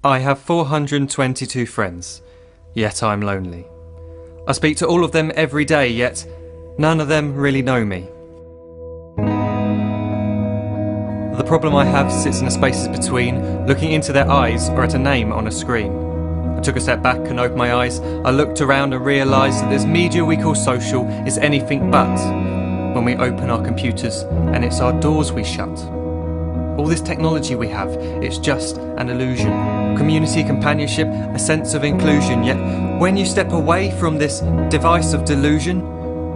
I have 422 friends, yet I'm lonely. I speak to all of them every day, yet none of them really know me. The problem I have sits in the spaces between looking into their eyes or at a name on a screen. I took a step back and opened my eyes. I looked around and realised that this media we call social is anything but when we open our computers and it's our doors we shut. All this technology we have, it's just an illusion. Community, companionship, a sense of inclusion. Yet when you step away from this device of delusion,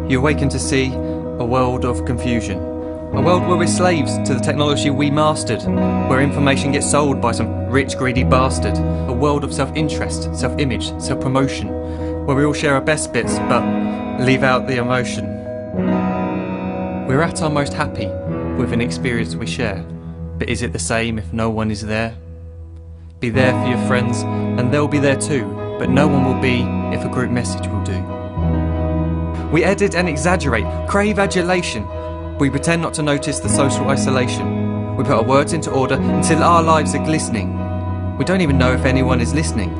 you awaken to see a world of confusion. A world where we're slaves to the technology we mastered, where information gets sold by some rich, greedy bastard. A world of self-interest, self-image, self-promotion, where we all share our best bits but leave out the emotion. We're at our most happy with an experience we share. But is it the same if no one is there? Be there for your friends and they'll be there too, but no one will be if a group message will do. We edit and exaggerate, crave adulation. We pretend not to notice the social isolation. We put our words into order until our lives are glistening. We don't even know if anyone is listening.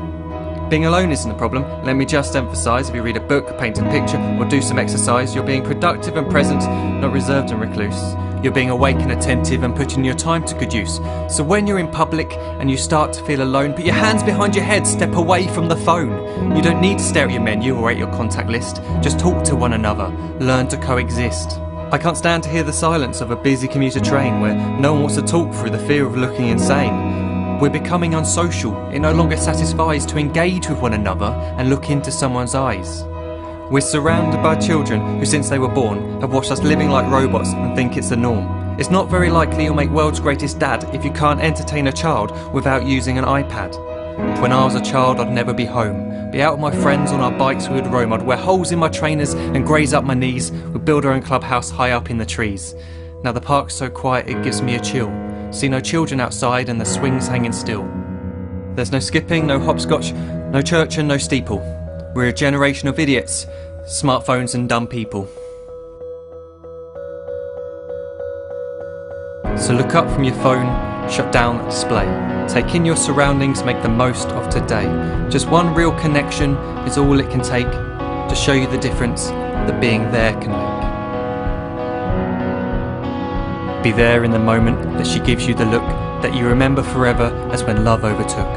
Being alone isn't a problem. Let me just emphasise, if you read a book, paint a picture or do some exercise, you're being productive and present, not reserved and recluse. You're being awake and attentive and putting your time to good use. So when you're in public and you start to feel alone, put your hands behind your head, step away from the phone. You don't need to stare at your menu or at your contact list. Just talk to one another, learn to coexist. I can't stand to hear the silence of a busy commuter train where no one wants to talk through the fear of looking insane. We're becoming unsocial. It no longer satisfies to engage with one another and look into someone's eyes. We're surrounded by children who, since they were born, have watched us living like robots and think it's the norm. It's not very likely you'll make world's greatest dad if you can't entertain a child without using an iPad. When I was a child, I'd never be home. Be out with my friends on our bikes we would roam. I'd wear holes in my trainers and graze up my knees. We'd build our own clubhouse high up in the trees. Now the park's so quiet it gives me a chill. See no children outside and the swings hanging still. There's no skipping, no hopscotch, no church and no steeple. We're a generation of idiots, smartphones and dumb people. So look up from your phone, shut down the display. Take in your surroundings, make the most of today. Just one real connection is all it can take to show you the difference that being there can make. Be there in the moment that she gives you the look that you remember forever as when love overtook.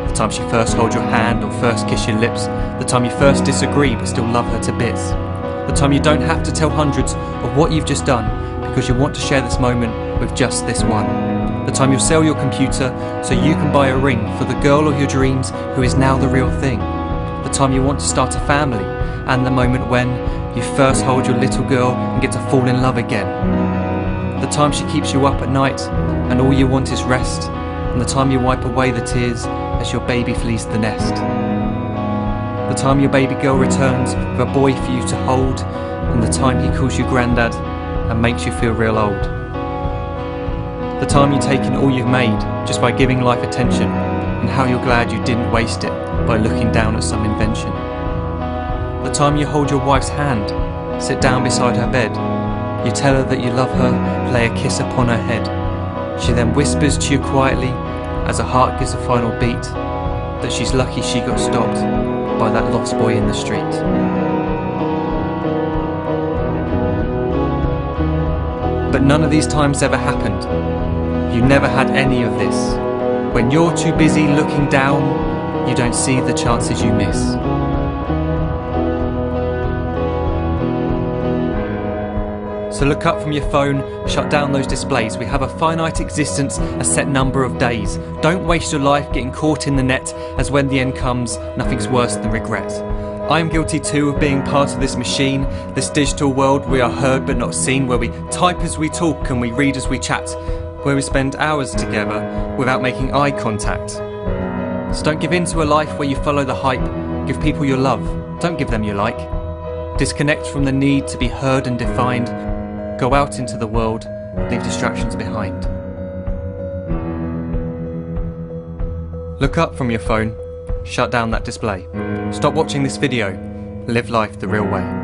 The time she first holds your hand or first kiss your lips. The time you first disagree but still love her to bits. The time you don't have to tell hundreds of what you've just done because you want to share this moment with just this one. The time you'll sell your computer so you can buy a ring for the girl of your dreams who is now the real thing. The time you want to start a family, and the moment when you first hold your little girl and get to fall in love again. The time she keeps you up at night and all you want is rest, and the time you wipe away the tears as your baby flees the nest. The time your baby girl returns with a boy for you to hold, and the time he calls you granddad and makes you feel real old. The time you take in all you've made just by giving life attention, and how you're glad you didn't waste it by looking down at some invention. The time you hold your wife's hand, sit down beside her bed, you tell her that you love her, lay a kiss upon her head. She then whispers to you quietly, as her heart gives a final beat, that she's lucky she got stopped by that lost boy in the street. But none of these times ever happened. You never had any of this. When you're too busy looking down, you don't see the chances you miss. So look up from your phone, shut down those displays. We have a finite existence, a set number of days. Don't waste your life getting caught in the net, as when the end comes, nothing's worse than regret. I am guilty too of being part of this machine, this digital world we are heard but not seen, where we type as we talk and we read as we chat, where we spend hours together without making eye contact. So don't give in to a life where you follow the hype. Give people your love, don't give them your like. Disconnect from the need to be heard and defined. Go out into the world, leave distractions behind. Look up from your phone, shut down that display. Stop watching this video, live life the real way.